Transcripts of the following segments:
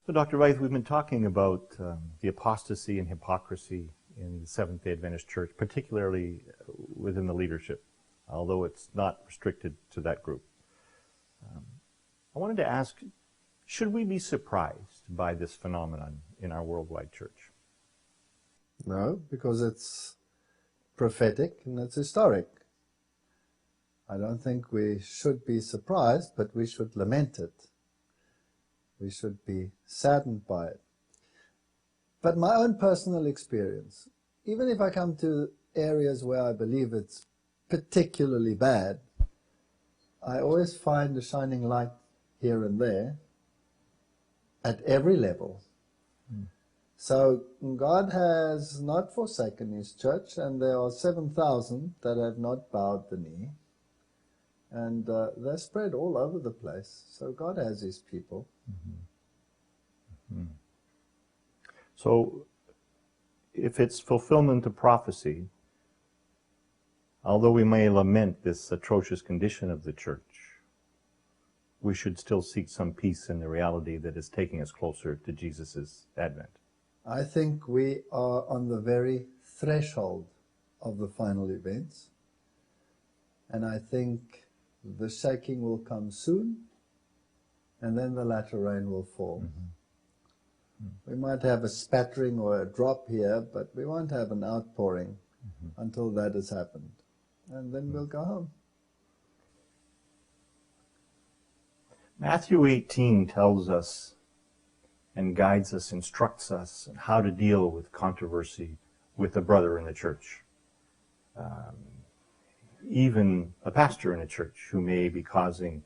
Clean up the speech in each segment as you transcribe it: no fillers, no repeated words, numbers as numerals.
So, Dr. Faith, we've been talking about the apostasy and hypocrisy in the Seventh-day Adventist Church, particularly within the leadership, although it's not restricted to that group. I wanted to ask, should we be surprised by this phenomenon in our worldwide church? No, because it's prophetic and it's historic. I don't think we should be surprised, but we should lament it. We should be saddened by it. But my own personal experience, even if I come to areas where I believe it's particularly bad, I always find a shining light here and there at every level. So God has not forsaken His church, and there are 7,000 that have not bowed the knee. And they're spread all over the place. So God has His people. So, if it's fulfillment of prophecy, although we may lament this atrocious condition of the church, we should still seek some peace in the reality that is taking us closer to Jesus' advent. I think we are on the very threshold of the final events. And I think the shaking will come soon, and then the latter rain will fall. We might have a spattering or a drop here, but we won't have an outpouring until that has happened. And then we'll go home. Matthew 18 tells us and guides us, instructs us on how to deal with controversy with a brother in the church. Even a pastor in a church who may be causing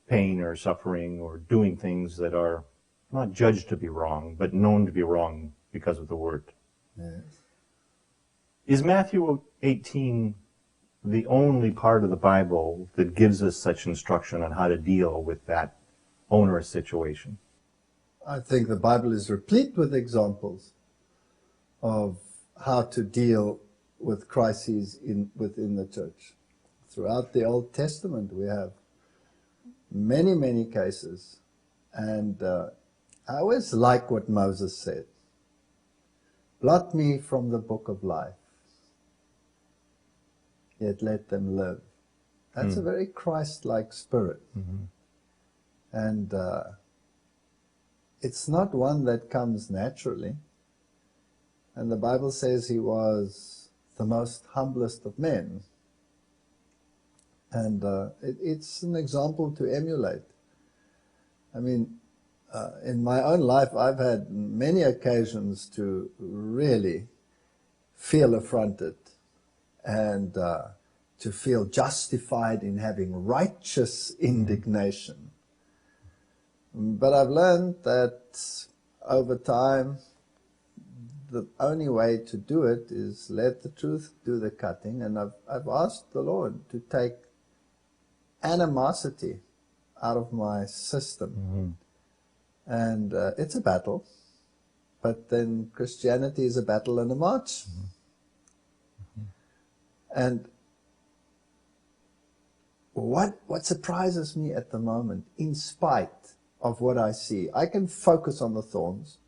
pain or suffering or doing things that are not judged to be wrong, but known to be wrong because of the Word. Yes. Is Matthew 18 the only part of the Bible that gives us such instruction on how to deal with that onerous situation? I think the Bible is replete with examples of how to deal with crises within the church. Throughout the Old Testament we have many, many cases. And I always like what Moses said. Blot me from the book of life, yet let them live. That's a very Christ-like spirit. And it's not one that comes naturally. And the Bible says he was the most humblest of men. And it's an example to emulate. I mean, in my own life, I've had many occasions to really feel affronted and to feel justified in having righteous indignation. But I've learned that over time, the only way to do it is let the truth do the cutting. And I've asked the Lord to take animosity out of my system. And it's a battle, but then Christianity is a battle and a march. And what surprises me at the moment, in spite of what I see, I can focus on the thorns,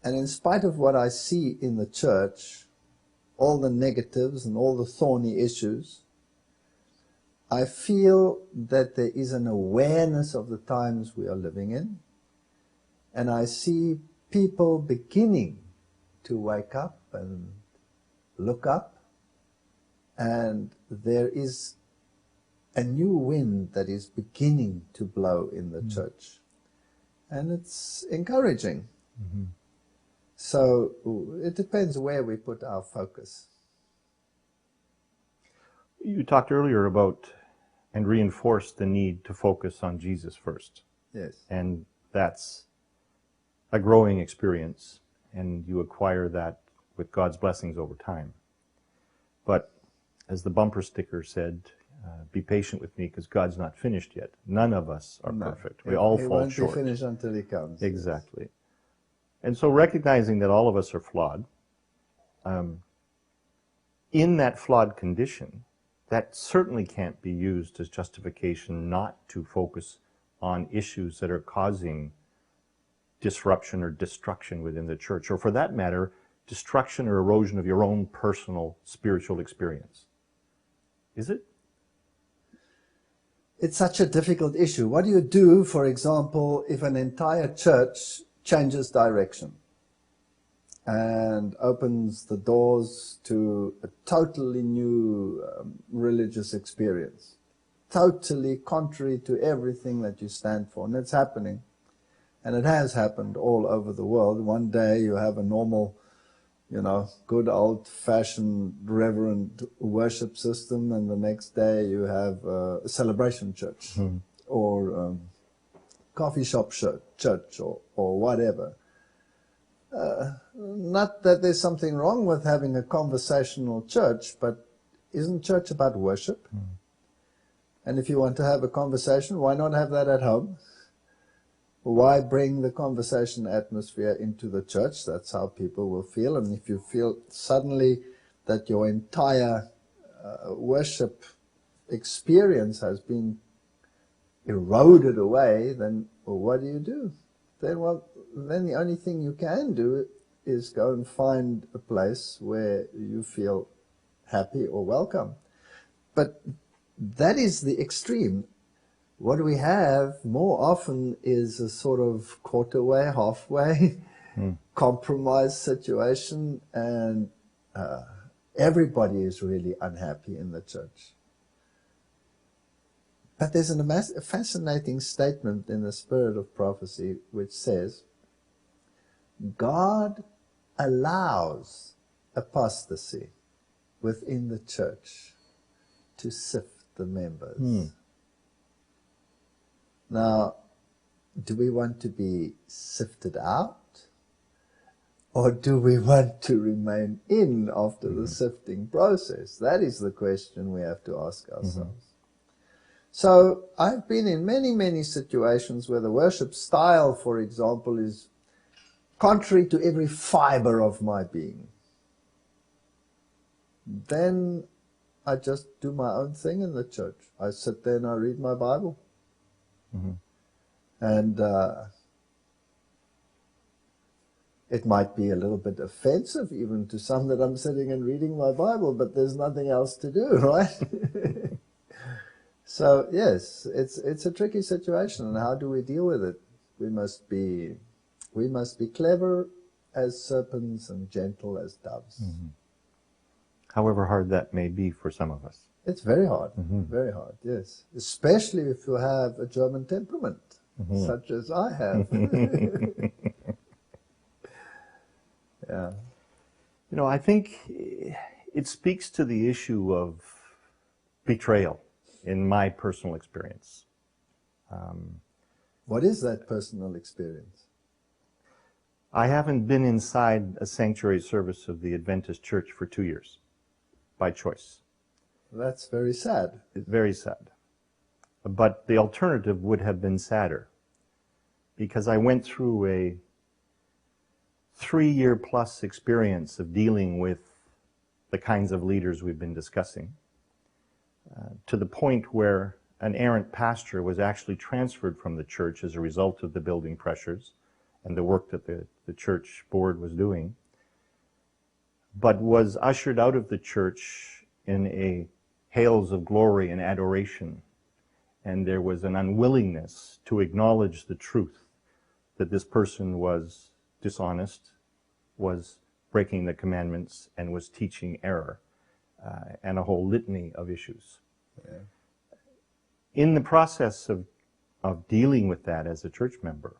and in spite of what I see in the church, all the negatives and all the thorny issues, I feel that there is an awareness of the times we are living in. And I see people beginning to wake up and look up. And there is a new wind that is beginning to blow in the church. And it's encouraging. So it depends where we put our focus. You talked earlier about and reinforced the need to focus on Jesus first. Yes. And that's a growing experience, and you acquire that with God's blessings over time. But as the bumper sticker said, be patient with me because God's not finished yet. None of us are perfect. We all fall short. He won't be finished until He comes. Exactly. And so recognizing that all of us are flawed, in that flawed condition, that certainly can't be used as justification not to focus on issues that are causing disruption or destruction within the church, or for that matter, destruction or erosion of your own personal spiritual experience. Is it? It's such a difficult issue. What do you do, for example, if an entire church changes direction and opens the doors to a totally new religious experience, totally contrary to everything that you stand for? And it's happening. And it has happened all over the world. One day you have a normal, good old-fashioned reverent worship system, and the next day you have a celebration church or coffee shop church or whatever. Not that there's something wrong with having a conversational church, but isn't church about worship? And if you want to have a conversation, why not have that at home? Why bring the conversation atmosphere into the church? That's how people will feel. And if you feel suddenly that your entire worship experience has been eroded away, then what do? Then the only thing you can do is go and find a place where you feel happy or welcome. But that is the extreme. What we have more often is a sort of quarter-way, halfway compromise situation, and everybody is really unhappy in the church. But there's a fascinating statement in the Spirit of Prophecy which says, God allows apostasy within the church to sift the members. Now, do we want to be sifted out, or do we want to remain in after the sifting process? That is the question we have to ask ourselves. So I've been in many, many situations where the worship style, for example, is contrary to every fiber of my being. Then I just do my own thing in the church. I sit there and I read my Bible. And it might be a little bit offensive even to some that I'm sitting and reading my Bible, but there's nothing else to do, right? So yes, it's a tricky situation, and how do we deal with it? We must be clever as serpents and gentle as doves. However hard that may be for some of us. It's very hard, very hard, yes. Especially if you have a German temperament, such as I have. Yeah. I think it speaks to the issue of betrayal in my personal experience. What is that personal experience? I haven't been inside a sanctuary service of the Adventist Church for 2 years, by choice. That's very sad. It's very sad. But the alternative would have been sadder, because I went through a 3-year-plus experience of dealing with the kinds of leaders we've been discussing, to the point where an errant pastor was actually transferred from the church as a result of the building pressures and the work that the church board was doing, but was ushered out of the church in a hails of glory and adoration. And there was an unwillingness to acknowledge the truth that this person was dishonest, was breaking the commandments, and was teaching error, and a whole litany of issues. Yeah. In the process of dealing with that as a church member,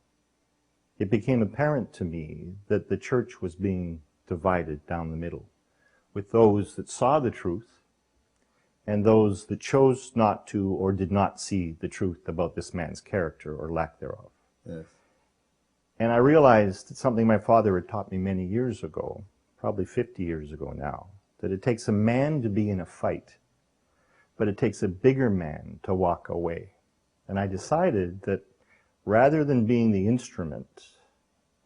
it became apparent to me that the church was being divided down the middle, with those that saw the truth and those that chose not to or did not see the truth about this man's character or lack thereof. Yes. And I realized something my father had taught me many years ago, probably 50 years ago now, that it takes a man to be in a fight, but it takes a bigger man to walk away. And I decided that rather than being the instrument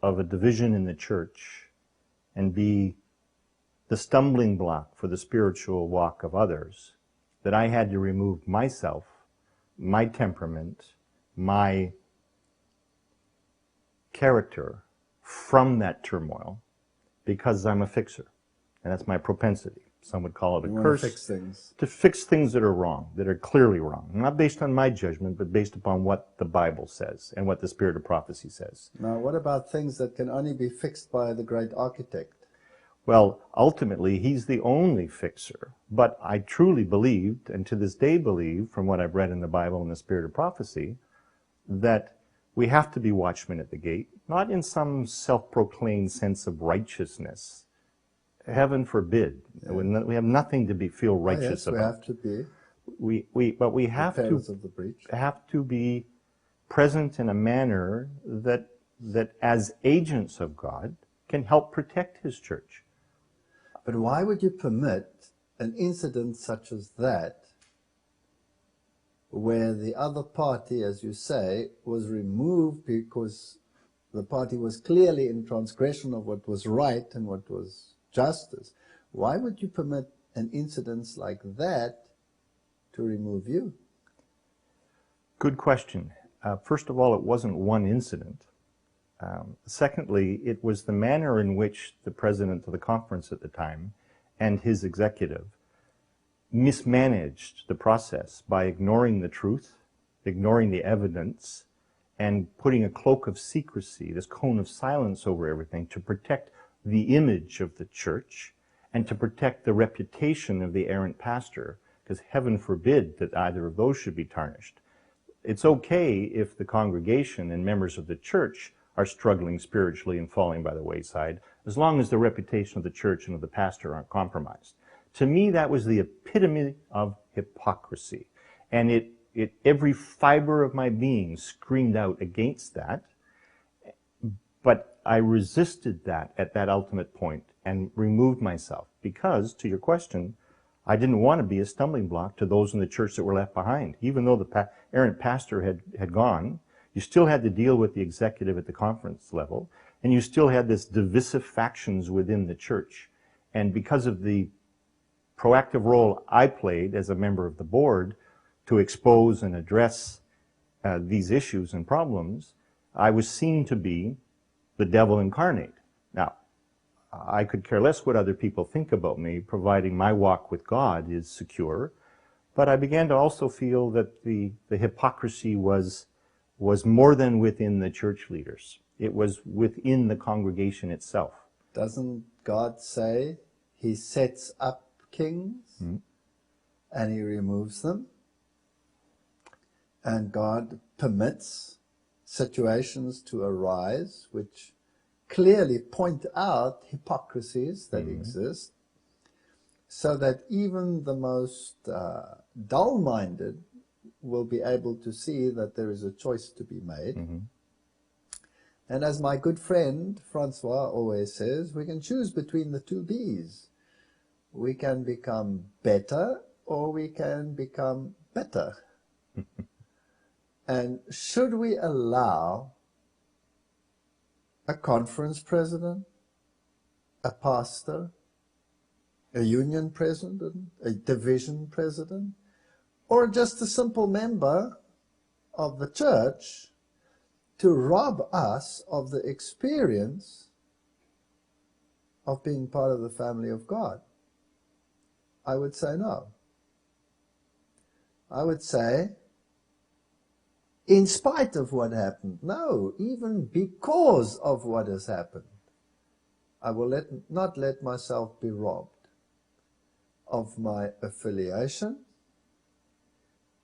of a division in the church and be the stumbling block for the spiritual walk of others, that I had to remove myself, my temperament, my character from that turmoil because I'm a fixer. And that's my propensity. Some would call it a curse. Fix things. To fix things that are wrong, that are clearly wrong. Not based on my judgment, but based upon what the Bible says and what the spirit of prophecy says. Now, what about things that can only be fixed by the great architect? Well, ultimately, he's the only fixer. But I truly believed, and to this day believe, from what I've read in the Bible and the spirit of prophecy, that we have to be watchmen at the gate, not in some self-proclaimed sense of righteousness. Heaven forbid. Yeah. We have nothing to feel righteous about. We have to be. But we have to be present in a manner that as agents of God can help protect His church. But why would you permit an incident such as that, where the other party, as you say, was removed because the party was clearly in transgression of what was right and what was justice? Why would you permit an incident like that to remove you? Good question. First of all, it wasn't one incident. Secondly, it was the manner in which the president of the conference at the time and his executive mismanaged the process by ignoring the truth, ignoring the evidence, and putting a cloak of secrecy, this cone of silence over everything to protect the image of the church and to protect the reputation of the errant pastor, because heaven forbid that either of those should be tarnished. It's okay if the congregation and members of the church are struggling spiritually and falling by the wayside, as long as the reputation of the church and of the pastor aren't compromised. To me, that was the epitome of hypocrisy. And every fiber of my being screamed out against that. But I resisted that at that ultimate point and removed myself because, to your question, I didn't want to be a stumbling block to those in the church that were left behind. Even though the errant pastor had gone, you still had to deal with the executive at the conference level, and you still had this divisive factions within the church. And because of the proactive role I played as a member of the board to expose and address these issues and problems, I was seen to be the devil incarnate. Now, I could care less what other people think about me, providing my walk with God is secure. But I began to also feel that the hypocrisy was more than within the church leaders. It was within the congregation itself. Doesn't God say He sets up kings and He removes them? And God permits situations to arise which clearly point out hypocrisies that exist, so that even the most dull-minded will be able to see that there is a choice to be made. And as my good friend Francois always says, we can choose between the two B's. We can become better or we can become better. And should we allow a conference president, a pastor, a union president, a division president, or just a simple member of the church to rob us of the experience of being part of the family of God? I would say no. I would say, in spite of what happened, no, even because of what has happened, I will not let myself be robbed of my affiliation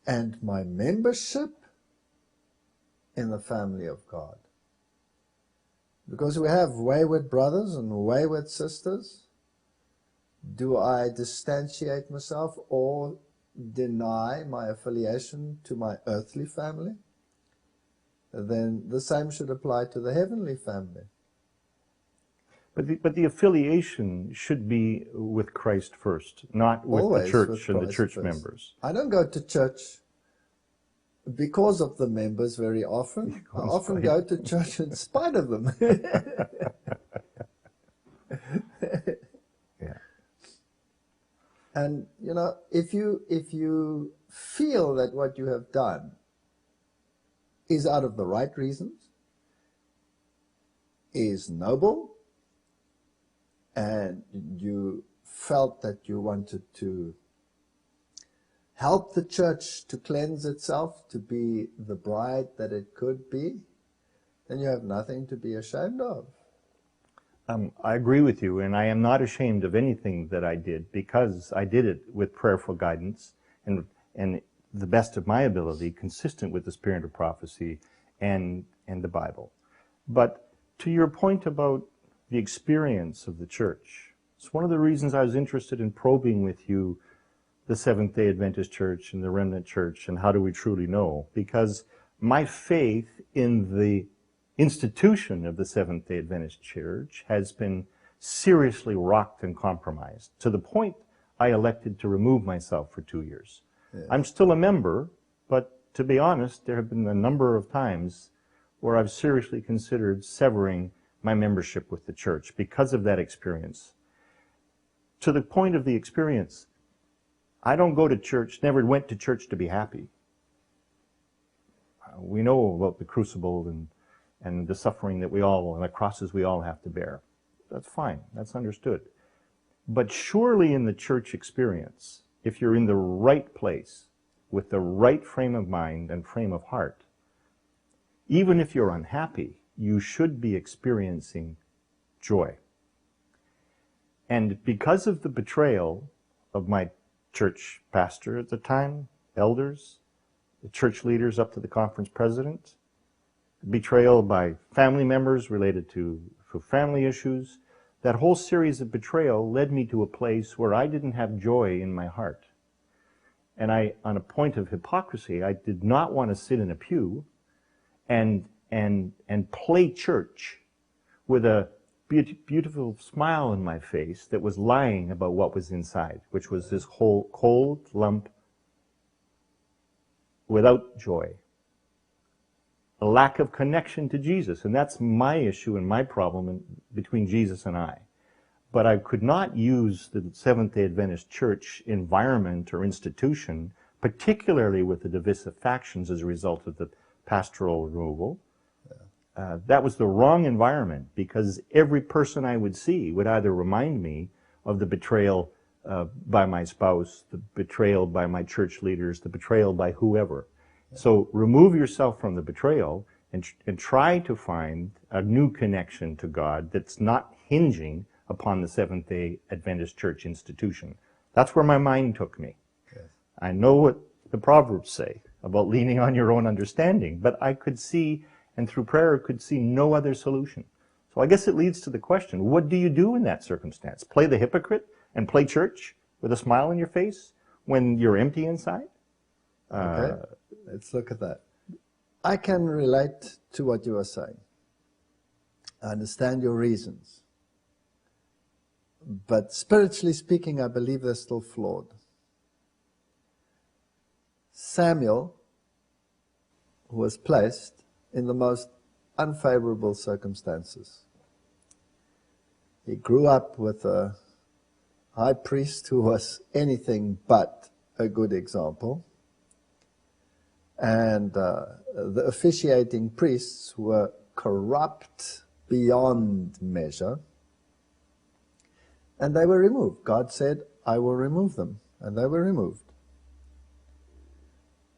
and my membership in the family of God. Because we have wayward brothers and wayward sisters. Do I distantiate myself or deny my affiliation to my earthly family? Then the same should apply to the heavenly family. But the affiliation should be with Christ first, not with Always the church with and the Christ church first. members. I don't go to church because of the members very often. I often go to church in spite of them. Yeah. And, you know, if you feel that what you have done is out of the right reasons, is noble, and you felt that you wanted to help the church to cleanse itself, to be the bride that it could be, then you have nothing to be ashamed of. I agree with you, and I am not ashamed of anything that I did, because I did it with prayerful guidance and the best of my ability, consistent with the spirit of prophecy and the Bible. But to your point about the experience of the church, it's one of the reasons I was interested in probing with you the Seventh-day Adventist Church and the Remnant Church, and how do we truly know? Because my faith in the institution of the Seventh-day Adventist Church has been seriously rocked and compromised, to the point I elected to remove myself for 2 years. Yeah. I'm still a member, but to be honest, there have been a number of times where I've seriously considered severing my membership with the church because of that experience. To the point of the experience, I don't go to church, never went to church to be happy. We know about the crucible and the suffering that we all, and the crosses we all have to bear. That's fine, that's understood. But surely in the church experience, if you're in the right place, with the right frame of mind and frame of heart, even if you're unhappy, you should be experiencing joy. And because of the betrayal of my church pastor at the time, elders, the church leaders up to the conference president, betrayal by family members related to family issues, that whole series of betrayal led me to a place where I didn't have joy in my heart. And on a point of hypocrisy, I did not want to sit in a pew and play church with a beautiful smile on my face that was lying about what was inside, which was this whole cold lump without joy. A lack of connection to Jesus, and that's my issue and my problem between Jesus and I. But I could not use the Seventh-day Adventist Church environment or institution, particularly with the divisive factions as a result of the pastoral removal. That was the wrong environment, because every person I would see would either remind me of the betrayal by my spouse, the betrayal by my church leaders, the betrayal by whoever. So remove yourself from the betrayal and try to find a new connection to God that's not hinging upon the Seventh-day Adventist Church institution. That's where my mind took me. Yes. I know what the Proverbs say about leaning on your own understanding, but I could see, and through prayer could see no other solution. So I guess it leads to the question, what do you do in that circumstance? Play the hypocrite and play church with a smile on your face when you're empty inside? Okay, let's look at that. I can relate to what you are saying. I understand your reasons. But spiritually speaking, I believe they're still flawed. Samuel was placed in the most unfavorable circumstances. He grew up with a high priest who was anything but a good example. And the officiating priests were corrupt beyond measure. And they were removed. God said, I will remove them. And they were removed.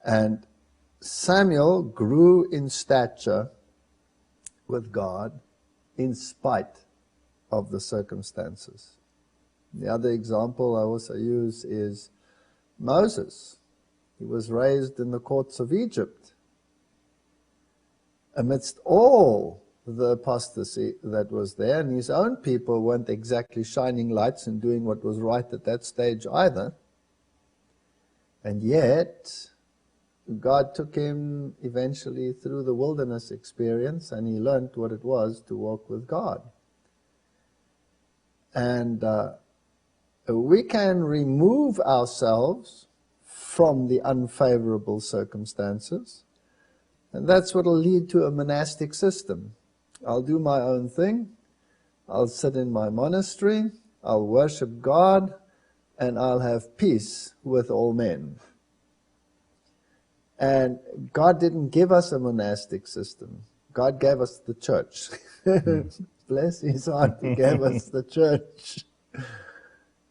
And Samuel grew in stature with God in spite of the circumstances. The other example I also use is Moses. He was raised in the courts of Egypt. Amidst all the apostasy that was there, and his own people weren't exactly shining lights and doing what was right at that stage either. And yet, God took him eventually through the wilderness experience, and he learned what it was to walk with God. And we can remove ourselves from the unfavorable circumstances, and that's what will lead to a monastic system. I'll do my own thing, I'll sit in my monastery, I'll worship God, and I'll have peace with all men. And God didn't give us a monastic system. God gave us the church. Bless his heart, he gave us the church.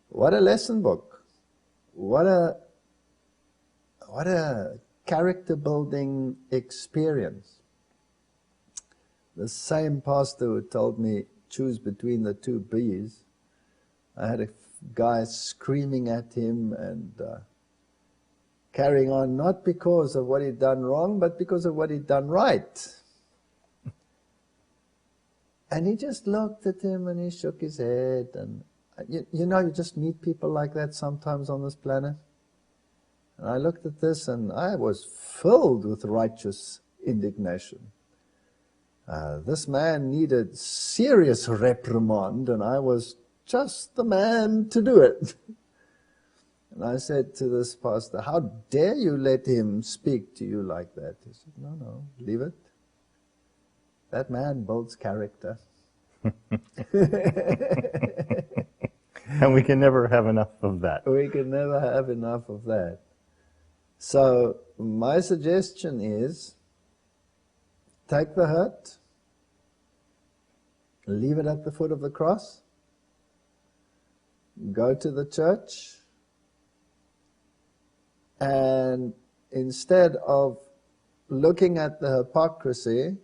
What a lesson book. What a character building experience. The same pastor who told me choose between the two bees, I had a guy screaming at him and carrying on, not because of what he'd done wrong, but because of what he'd done right. And he just looked at him and he shook his head. And you know, you just meet people like that sometimes on this planet. And I looked at this and I was filled with righteous indignation. This man needed serious reprimand, and I was just the man to do it. And I said to this pastor, how dare you let him speak to you like that? He said, no, leave it. That man builds character. And we can never have enough of that. We can never have enough of that. So my suggestion is, take the hurt, leave it at the foot of the cross, go to the church, and instead of looking at the hypocrisy,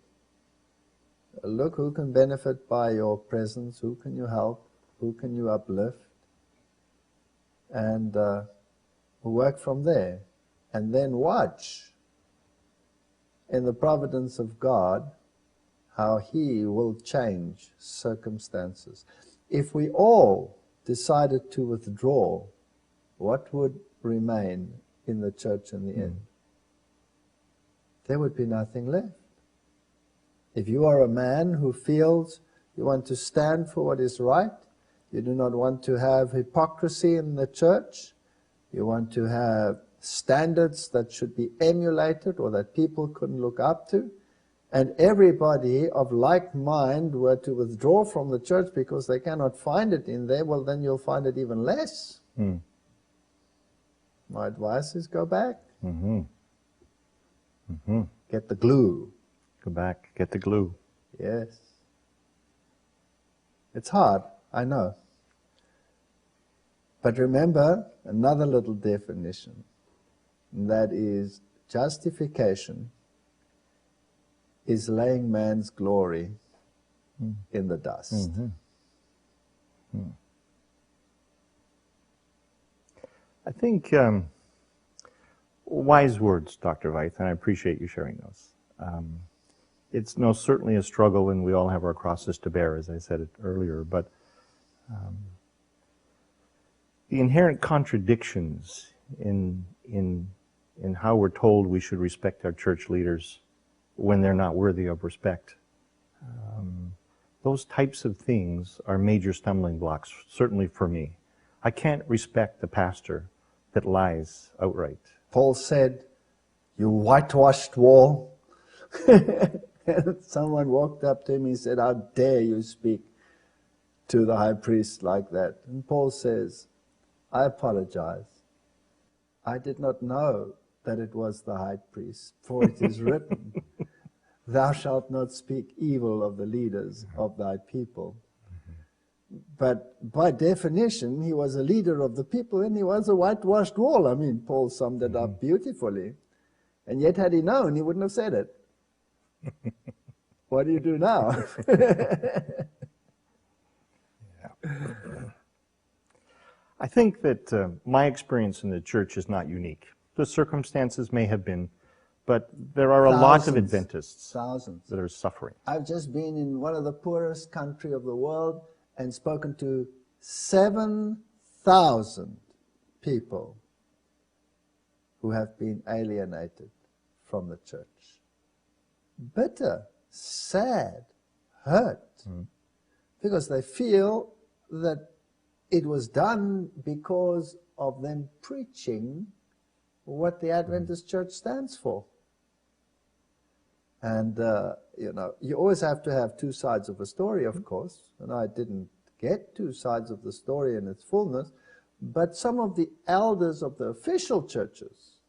look who can benefit by your presence, who can you help, who can you uplift, and work from there. And then watch in the providence of God how he will change circumstances. If we all decided to withdraw, what would remain in the church in the end? There would be nothing left. If you are a man who feels you want to stand for what is right, you do not want to have hypocrisy in the church, you want to have standards that should be emulated or that people couldn't look up to, and everybody of like mind were to withdraw from the church because they cannot find it in there, well, then you'll find it even less. My advice is go back. Get the glue. Go back, get the glue. Yes. It's hard, I know. But remember another little definition. That is, justification is laying man's glory in the dust. I think wise words, Dr. Veit, and I appreciate you sharing those. It's certainly a struggle, and we all have our crosses to bear, as I said it earlier, but the inherent contradictions in how we're told we should respect our church leaders when they're not worthy of respect. Those types of things are major stumbling blocks, certainly for me. I can't respect the pastor that lies outright. Paul said, "You whitewashed wall." And someone walked up to him and said, "How dare you speak to the high priest like that?" And Paul says, "I apologize. I did not know that it was the high priest, for it is written, thou shalt not speak evil of the leaders of thy people." But by definition, he was a leader of the people and he was a whitewashed wall. I mean, Paul summed it up beautifully. And yet, had he known, he wouldn't have said it. What do you do now? I think that my experience in the church is not unique. The circumstances may have been, but there are a lot of Adventists that are suffering. I've just been in one of the poorest countries of the world and spoken to 7,000 people who have been alienated from the church. Bitter, sad, hurt, because they feel that it was done because of them preaching what the Adventist church stands for. And, you always have to have two sides of a story, of course, and I didn't get two sides of the story in its fullness, but some of the elders of the official churches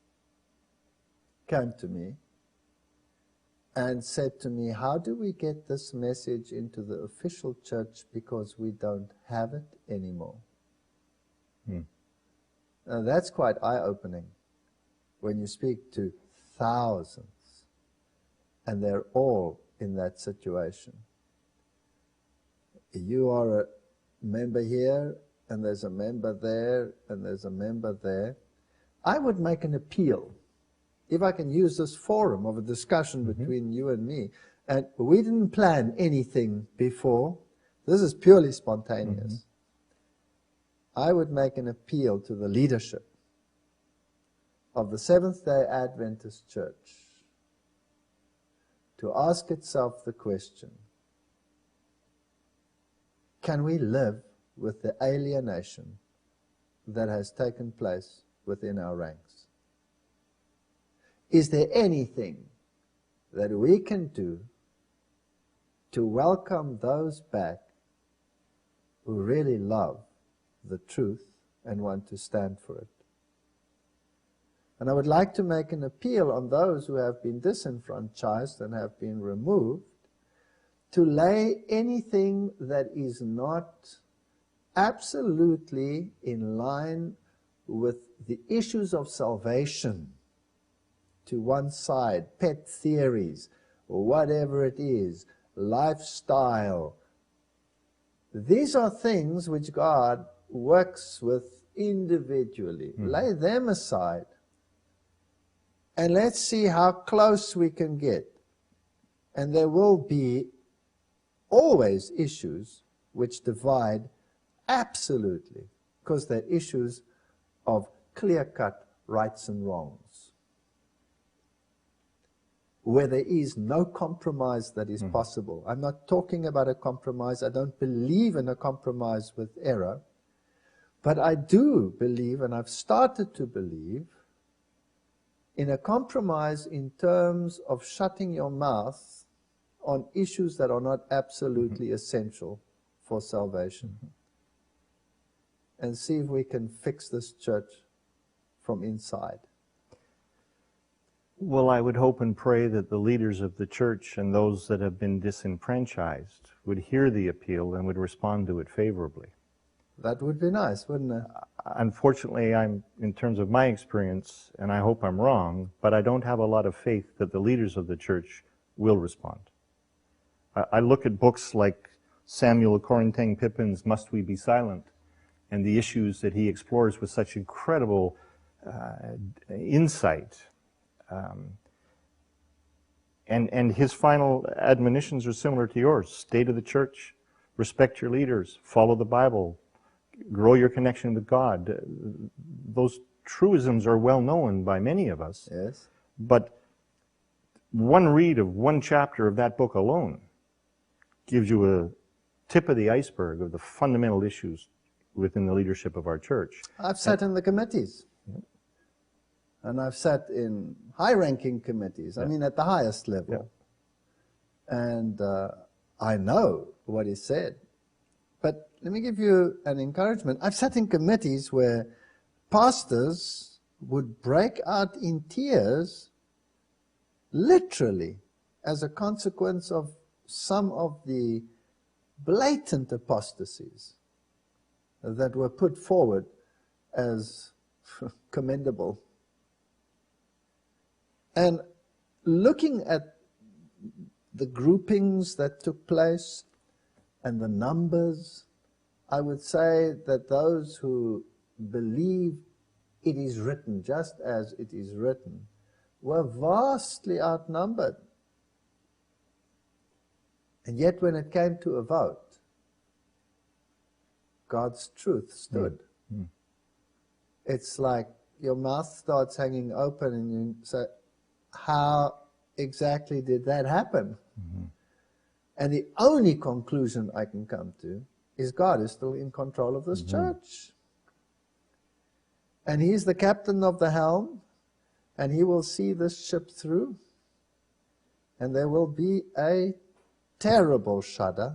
came to me and said to me, how do we get this message into the official church because we don't have it anymore? Now that's quite eye-opening when you speak to thousands and they're all in that situation. You are a member here, and there's a member there, and there's a member there. I would make an appeal, if I can use this forum of a discussion between you and me, and we didn't plan anything before, this is purely spontaneous. I would make an appeal to the leadership of the Seventh-day Adventist Church to ask itself the question, can we live with the alienation that has taken place within our ranks? Is there anything that we can do to welcome those back who really love the truth and want to stand for it? And I would like to make an appeal on those who have been disenfranchised and have been removed to lay anything that is not absolutely in line with the issues of salvation to one side, pet theories, or whatever it is, lifestyle. These are things which God works with individually. Lay them aside, and let's see how close we can get. And there will be always issues which divide absolutely, because they're issues of clear-cut rights and wrongs, where there is no compromise that is possible. I'm not talking about a compromise. I don't believe in a compromise with error, but I do believe, and I've started to believe, in a compromise in terms of shutting your mouth on issues that are not absolutely essential for salvation. And see if we can fix this church from inside. Well, I would hope and pray that the leaders of the church and those that have been disenfranchised would hear the appeal and would respond to it favorably. That would be nice, wouldn't it? Unfortunately, in terms of my experience, and I hope I'm wrong, but I don't have a lot of faith that the leaders of the church will respond. I look at books like Samuel Corintang Pippin's Must We Be Silent, and the issues that he explores with such incredible insight. And his final admonitions are similar to yours. Stay to the church, respect your leaders, follow the Bible, grow your connection with God. Those truisms are well known by many of us. Yes. But one read of one chapter of that book alone gives you a tip of the iceberg of the fundamental issues within the leadership of our church. I've sat in the committees. And I've sat in high-ranking committees, I mean at the highest level. And I know what is said. But let me give you an encouragement. I've sat in committees where pastors would break out in tears, literally, as a consequence of some of the blatant apostasies that were put forward as commendable. And looking at the groupings that took place and the numbers, I would say that those who believe it is written just as it is written were vastly outnumbered. And yet when it came to a vote, God's truth stood. It's like your mouth starts hanging open and you say, how exactly did that happen? And the only conclusion I can come to is God is still in control of this church. And He's the captain of the helm, and He will see this ship through. And there will be a terrible shudder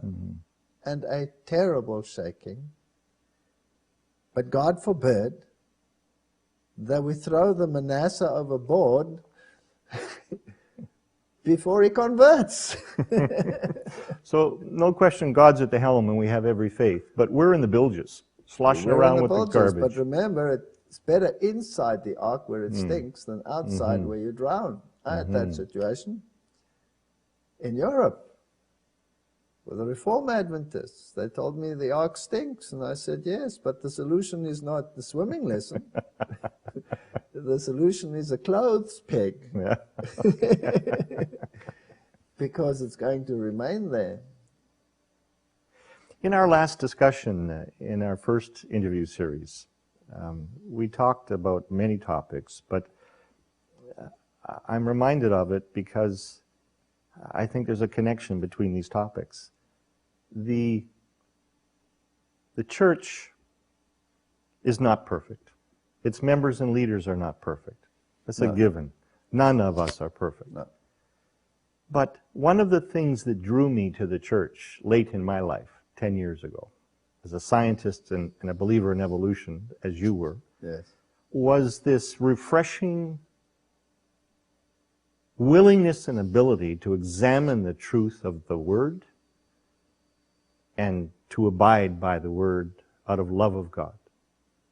and a terrible shaking. But God forbid that we throw the Manasseh overboard before he converts. So, no question, God's at the helm and we have every faith. But we're in the bilges, sloshing We're in around the with the bilges, garbage. but remember, it's better inside the ark where it stinks than outside where you drown. I had that situation in Europe with the Reform Adventists. They told me the ark stinks, and I said, yes, but the solution is not the swimming lesson. The solution is a clothes peg. Yeah. Because it's going to remain there. In our last discussion, in our first interview series, we talked about many topics, but I'm reminded of it because I think there's a connection between these topics. The church is not perfect. Its members and leaders are not perfect. That's a given. None of us are perfect. No. But one of the things that drew me to the church late in my life, 10 years ago, as a scientist and a believer in evolution, as you were, Yes. was this refreshing willingness and ability to examine the truth of the Word and to abide by the Word out of love of God.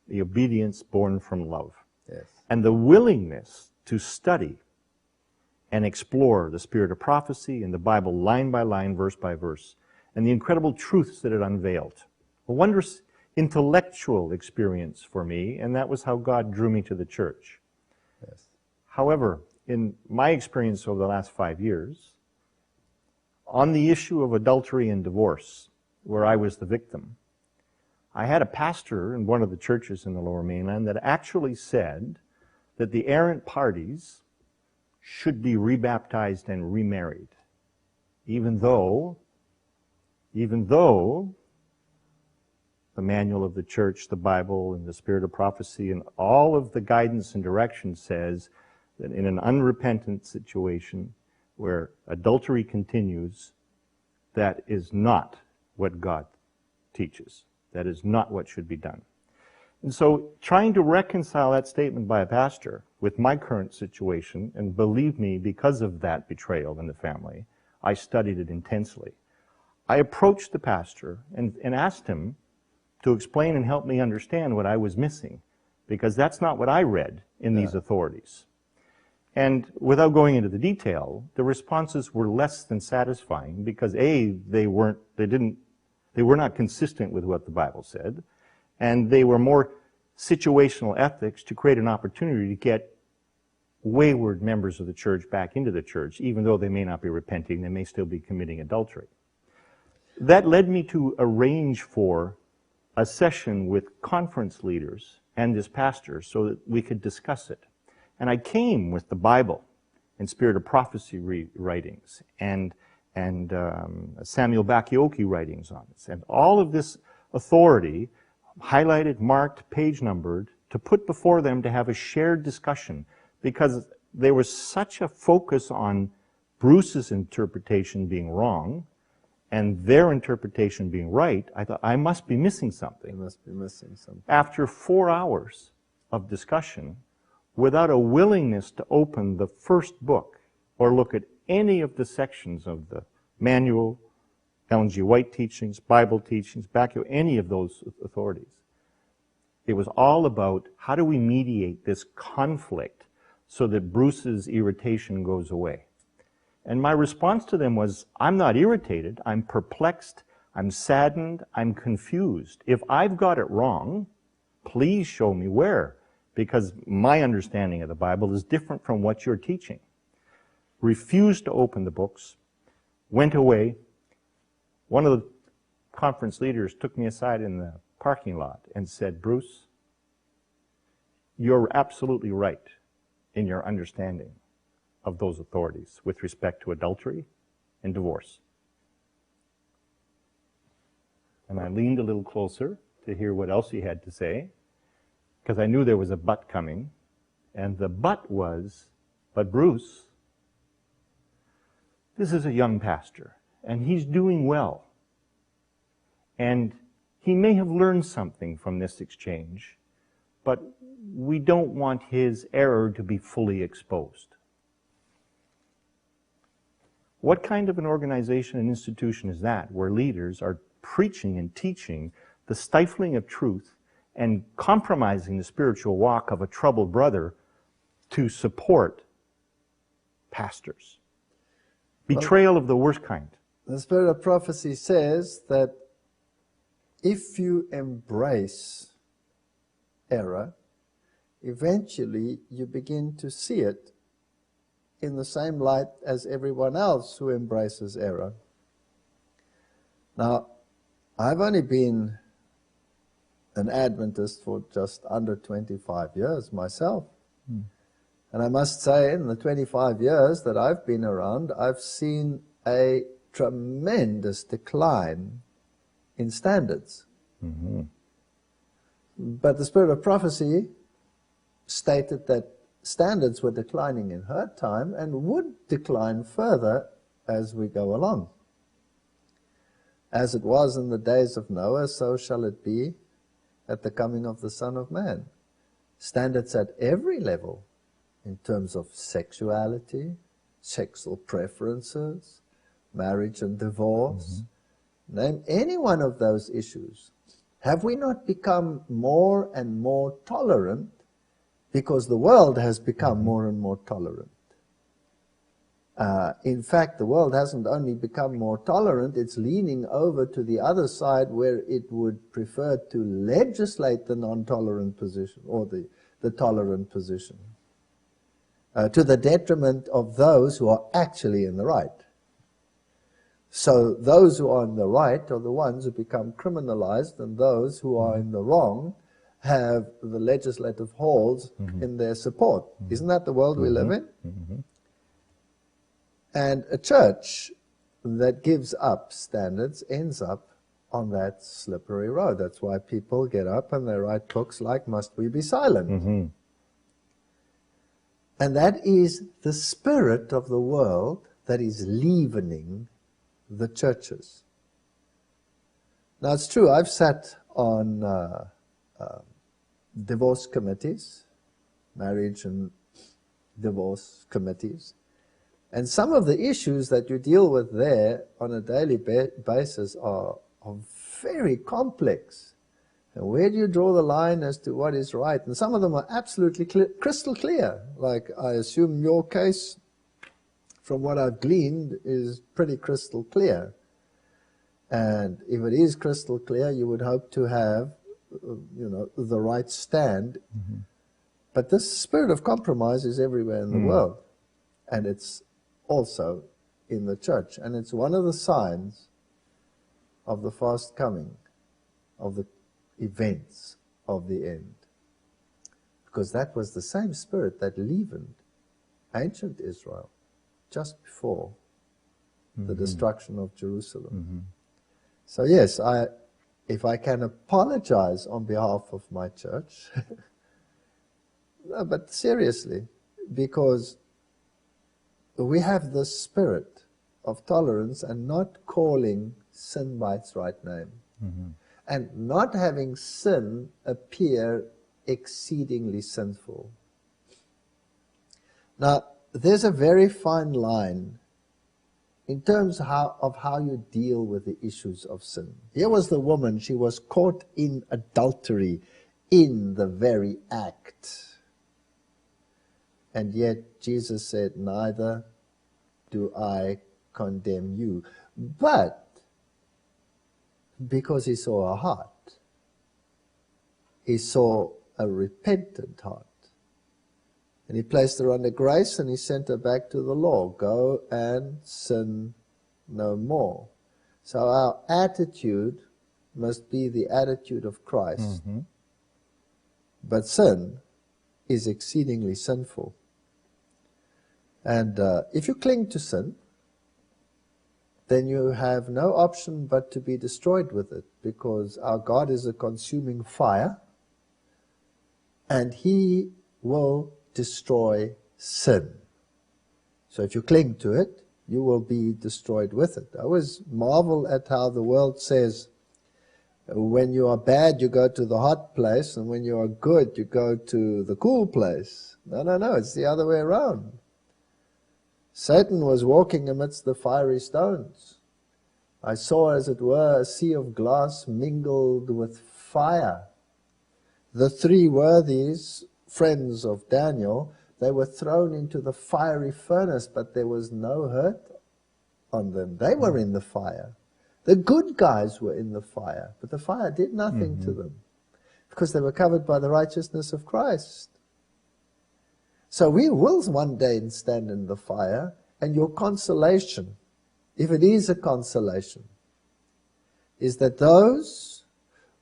The obedience born from love. Yes. And the willingness to study and explore the spirit of prophecy and the Bible line by line, verse by verse, and the incredible truths that it unveiled. A wondrous intellectual experience for me, and that was how God drew me to the church. Yes. However, in my experience over the last 5 years, on the issue of adultery and divorce, where I was the victim, I had a pastor in one of the churches in the Lower Mainland that actually said that the errant parties should be rebaptized and remarried, even though the manual of the church, the Bible, and the spirit of prophecy, and all of the guidance and direction says that in an unrepentant situation where adultery continues, that is not what God teaches. That is not what should be done. And so trying to reconcile that statement by a pastor with my current situation, and believe me, because of that betrayal in the family, I studied it intensely. I approached the pastor and asked him to explain and help me understand what I was missing, because that's not what I read in these authorities. And without going into the detail, the responses were less than satisfying because A, they were not consistent with what the Bible said, and they were more situational ethics to create an opportunity to get wayward members of the church back into the church, even though they may not be repenting, they may still be committing adultery. That led me to arrange for a session with conference leaders and this pastor so that we could discuss it. And I came with the Bible and Spirit of Prophecy writings and Samuel Bakioki writings on this, and all of this authority highlighted, marked, page numbered, to put before them to have a shared discussion, because there was such a focus on Bruce's interpretation being wrong and their interpretation being right. I thought, I must be missing something. You must be missing something. After 4 hours of discussion, without a willingness to open the first book or look at any of the sections of the manual, Ellen G. White teachings, Bible teachings, any of those authorities. It was all about how do we mediate this conflict so that Bruce's irritation goes away. And my response to them was, I'm not irritated, I'm perplexed, I'm saddened, I'm confused. If I've got it wrong, please show me where, because my understanding of the Bible is different from what you're teaching. Refused to open the books, went away. One of the conference leaders took me aside in the parking lot and said, Bruce, you're absolutely right in your understanding of those authorities with respect to adultery and divorce. And I leaned a little closer to hear what else he had to say, because I knew there was a but coming. And the but was, but Bruce, this is a young pastor, and he's doing well. And he may have learned something from this exchange, but we don't want his error to be fully exposed. What kind of an organization and institution is that where leaders are preaching and teaching the stifling of truth and compromising the spiritual walk of a troubled brother to support pastors? Betrayal of the worst kind. The spirit of prophecy says that if you embrace error, eventually you begin to see it in the same light as everyone else who embraces error. Now, I've only been an Adventist for just under 25 years myself. And I must say, in the 25 years that I've been around, I've seen a tremendous decline in standards. But the spirit of prophecy stated that standards were declining in her time and would decline further as we go along. As it was in the days of Noah, so shall it be at the coming of the Son of Man. Standards at every level, in terms of sexuality, sexual preferences, marriage and divorce. Name any one of those issues. Have we not become more and more tolerant because the world has become more and more tolerant? In fact, the world hasn't only become more tolerant, it's leaning over to the other side where it would prefer to legislate the non-tolerant position or the tolerant position, to the detriment of those who are actually in the right. So those who are in the right are the ones who become criminalized, and those who are in the wrong have the legislative halls in their support. Isn't that the world we live in? And a church that gives up standards ends up on that slippery road. That's why people get up and they write books like Must We Be Silent? And that is the spirit of the world that is leavening the churches. Now, it's true, I've sat on divorce committees, marriage and divorce committees, and some of the issues that you deal with there on a daily basis are very complex. And where do you draw the line as to what is right? And some of them are absolutely crystal clear. Like, I assume your case, from what I've gleaned, is pretty crystal clear. And if it is crystal clear, you would hope to have, the right stand. But this spirit of compromise is everywhere in the world. And it's also in the church. And it's one of the signs of the fast coming, of the events of the end. Because that was the same spirit that leavened ancient Israel just before the destruction of Jerusalem. So yes, if I can apologize on behalf of my church, no, but seriously, because we have the spirit of tolerance and not calling sin by its right name, and not having sin appear exceedingly sinful. Now, there's a very fine line in terms of how you deal with the issues of sin. Here was the woman, she was caught in adultery in the very act. And yet Jesus said, neither do I condemn you. But because he saw a heart, he saw a repentant heart. And he placed her under grace and he sent her back to the law. Go and sin no more. So our attitude must be the attitude of Christ. But sin is exceedingly sinful. And if you cling to sin, then you have no option but to be destroyed with it, because our God is a consuming fire, and he will destroy sin. So if you cling to it, you will be destroyed with it. I always marvel at how the world says, when you are bad, you go to the hot place, and when you are good, you go to the cool place. No, it's the other way around. Satan was walking amidst the fiery stones. I saw, as it were, a sea of glass mingled with fire. The three worthies, friends of Daniel, they were thrown into the fiery furnace, but there was no hurt on them. They were in the fire. The good guys were in the fire, but the fire did nothing to them because they were covered by the righteousness of Christ. So we will one day stand in the fire, and your consolation, if it is a consolation, is that those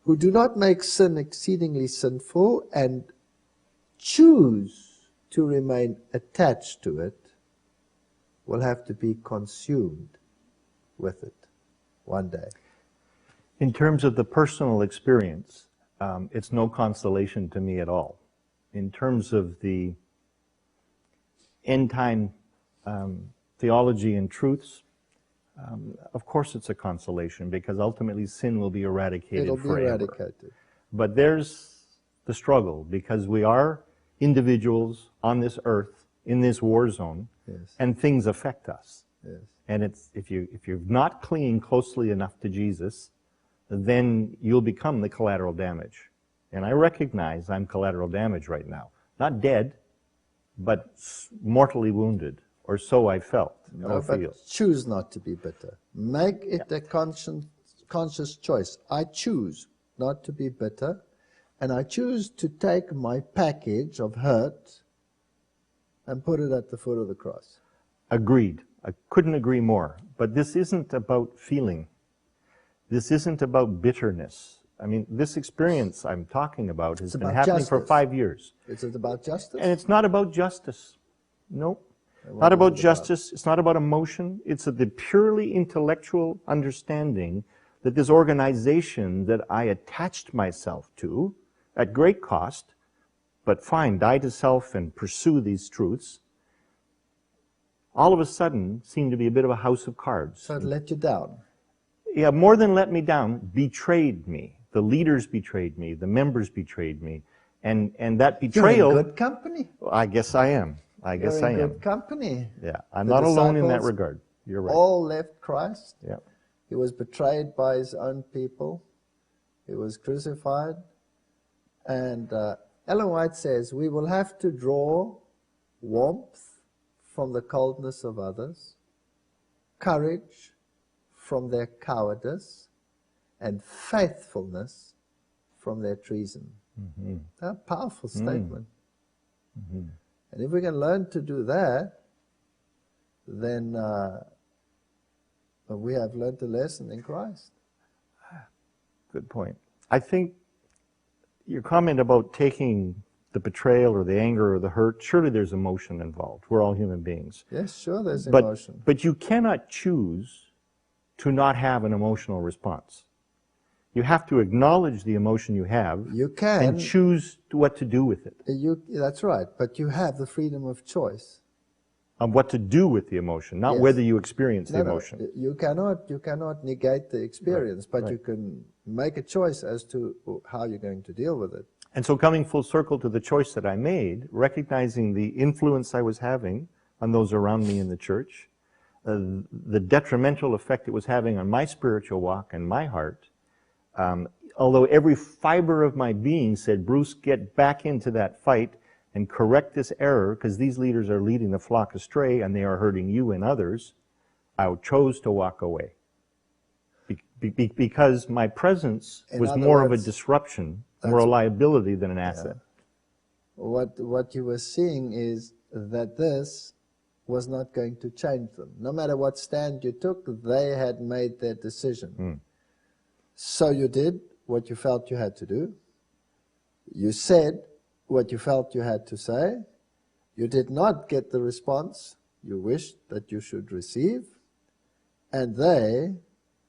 who do not make sin exceedingly sinful and choose to remain attached to it will have to be consumed with it one day. In terms of the personal experience, it's no consolation to me at all. In terms of the end-time theology and truths, of course it's a consolation, because ultimately sin will be eradicated forever. It'll be eradicated. But there's the struggle, because we are individuals on this earth, in this war zone, and things affect us. Yes. And it's if you're not clinging closely enough to Jesus, then you'll become the collateral damage. And I recognize I'm collateral damage right now. Not dead, but mortally wounded, or so I felt or feel. But choose not to be bitter. Make it a conscious choice. I choose not to be bitter, and I choose to take my package of hurt and put it at the foot of the cross. Agreed. I couldn't agree more. But this isn't about feeling. This isn't about bitterness. I mean, this experience I'm talking about has been happening for 5 years. Is it about justice? And it's not about justice. Nope. Not about justice. It's not about emotion. It's the purely intellectual understanding that this organization that I attached myself to at great cost, but fine, die to self and pursue these truths, all of a sudden seemed to be a bit of a house of cards. So it let you down. Yeah, more than let me down, betrayed me. The leaders betrayed me. The members betrayed me. And that betrayal... You're in good company. I guess I am. I guess I am. You're in good company. Yeah, I'm not alone in that regard. You're right. All left Christ. Yeah. He was betrayed by his own people. He was crucified. And Ellen White says, we will have to draw warmth from the coldness of others, courage from their cowardice, and faithfulness from their treason. Mm-hmm. A powerful statement. Mm-hmm. And if we can learn to do that, then we have learned a lesson in Christ. Good point. I think your comment about taking the betrayal or the anger or the hurt, surely there's emotion involved. We're all human beings. Yes, sure, there's emotion. But you cannot choose to not have an emotional response. You have to acknowledge the emotion you have. You can. And choose what to do with it. That's right, but you have the freedom of choice. On what to do with the emotion, not whether you experience the emotion. No, you cannot negate the experience, but you can make a choice as to how you're going to deal with it. And so coming full circle to the choice that I made, recognizing the influence I was having on those around me in the church, the detrimental effect it was having on my spiritual walk and my heart, although every fiber of my being said, Bruce, get back into that fight and correct this error, because these leaders are leading the flock astray and they are hurting you and others, I chose to walk away. Because my presence was more of a disruption, more a liability than an asset. Yeah. What you were seeing is that this was not going to change them. No matter what stand you took, they had made their decision. So you did what you felt you had to do. You said what you felt you had to say. You did not get the response you wished that you should receive. And they,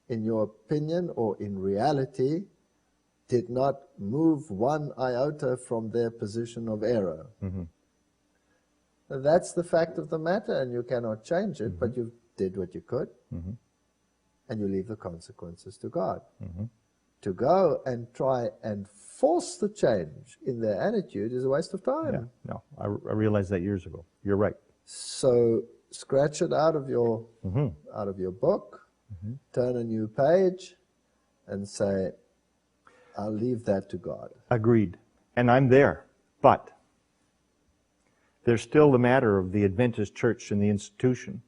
in your opinion or in reality, did not move one iota from their position of error. Mm-hmm. That's the fact of the matter, and you cannot change it, but you did what you could, and you leave the consequences to God. To go and try and force the change in their attitude is a waste of time. Yeah, no, I realized that years ago. You're right. So scratch it out of your book, turn a new page, and say, I'll leave that to God. Agreed. And I'm there. But there's still the matter of the Adventist church and the institution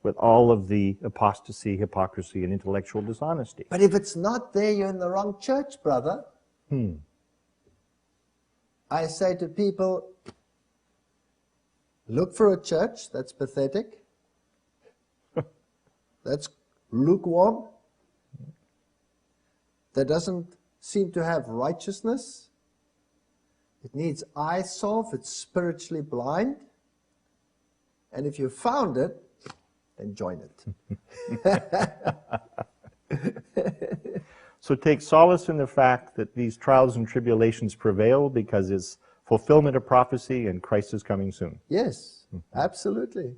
with all of the apostasy, hypocrisy, and intellectual dishonesty. But if it's not there, you're in the wrong church, brother. I say to people, look for a church that's pathetic, that's lukewarm, that doesn't seem to have righteousness. It needs eye salve, it's spiritually blind. And if you found it, then join it. So take solace in the fact that these trials and tribulations prevail because it's fulfillment of prophecy and Christ is coming soon. Yes, absolutely.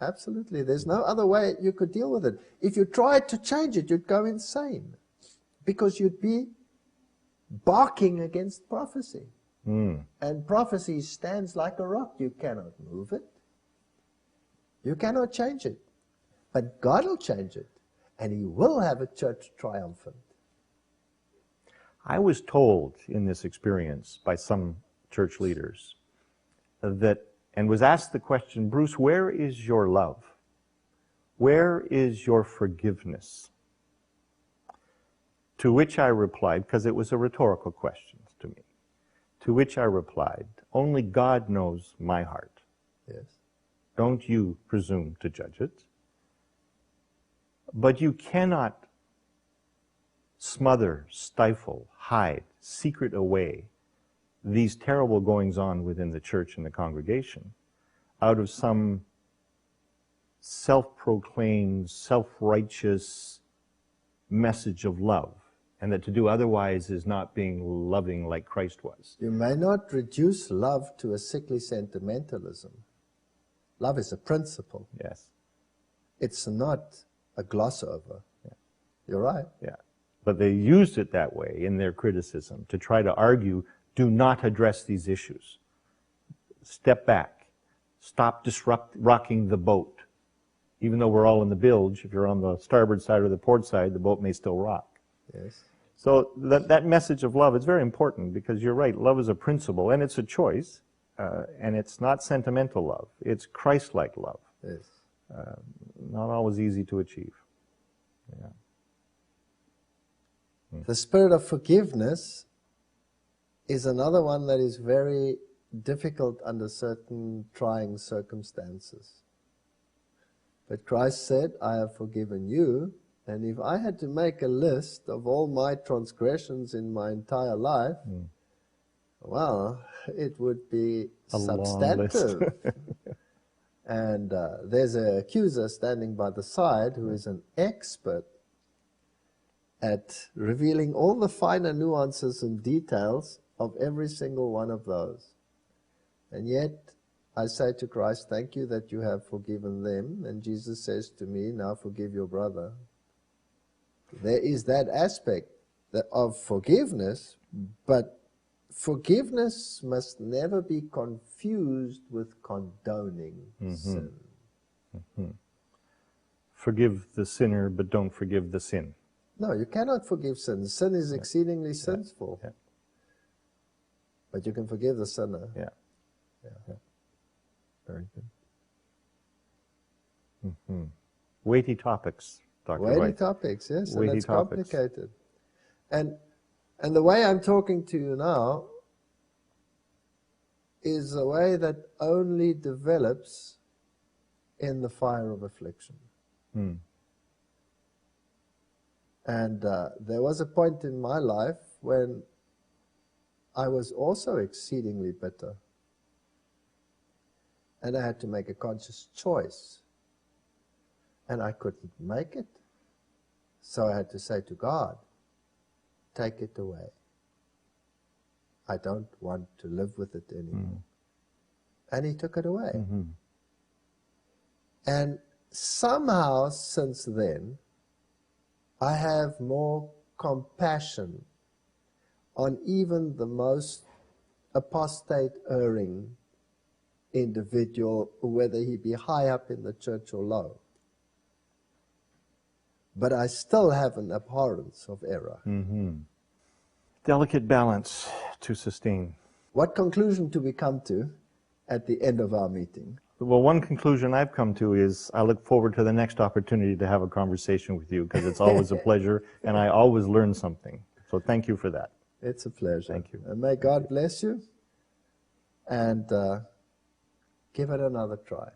Absolutely. There's no other way you could deal with it. If you tried to change it, you'd go insane because you'd be barking against prophecy. And prophecy stands like a rock. You cannot move it. You cannot change it. But God will change it. And He will have a church triumphant. I was told in this experience by some church leaders that, and was asked the question, Bruce, where is your love? Where is your forgiveness? To which I replied, because it was a rhetorical question to me, to which I replied, only God knows my heart. Yes. Don't you presume to judge it. But you cannot smother, stifle, hide, secret away these terrible goings-on within the church and the congregation out of some self-proclaimed, self-righteous message of love, and that to do otherwise is not being loving like Christ was. You may not reduce love to a sickly sentimentalism. Love is a principle. Yes. It's not a gloss over. Yeah. You're right. Yeah. But they used it that way in their criticism to try to argue, do not address these issues. Step back. Stop rocking the boat. Even though we're all in the bilge, if you're on the starboard side or the port side, the boat may still rock. Yes. So that message of love is very important because you're right, love is a principle and it's a choice, and it's not sentimental love. It's Christ-like love. Yes. Not always easy to achieve. Yeah. The spirit of forgiveness is another one that is very difficult under certain trying circumstances. But Christ said, I have forgiven you, and if I had to make a list of all my transgressions in my entire life, well, it would be substantive. And there's an accuser standing by the side who is an expert at revealing all the finer nuances and details of every single one of those. And yet, I say to Christ, thank you that you have forgiven them. And Jesus says to me, now forgive your brother. There is that aspect of forgiveness, but forgiveness must never be confused with condoning sin. Forgive the sinner, but don't forgive the sin. No, you cannot forgive sin. Sin is exceedingly sinful. Yeah. But you can forgive the sinner. Yeah. Yeah. Very good. Weighty topics, Dr. Weighty White. topics, yes. Weighty and it's topics. complicated. And the way I'm talking to you now is a way that only develops in the fire of affliction. And there was a point in my life when I was also exceedingly bitter. And I had to make a conscious choice. And I couldn't make it. So I had to say to God, take it away. I don't want to live with it anymore. And He took it away. And somehow since then, I have more compassion on even the most apostate, erring individual, whether he be high up in the church or low. But I still have an abhorrence of error. Delicate balance to sustain. What conclusion do we come to at the end of our meeting? Well, one conclusion I've come to is I look forward to the next opportunity to have a conversation with you, because it's always a pleasure and I always learn something. So thank you for that. It's a pleasure. Thank you. And may God bless you, and give it another try.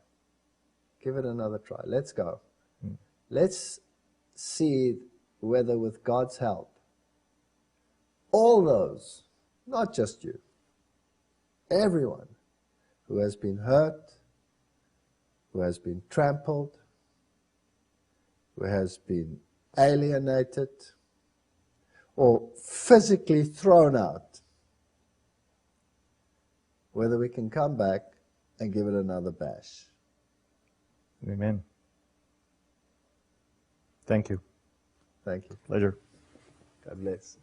Give it another try. Let's go. Let's see whether with God's help, all those, not just you, everyone who has been hurt, who has been trampled, who has been alienated, or physically thrown out, whether we can come back and give it another bash. Amen. Thank you. Thank you. Pleasure. God bless.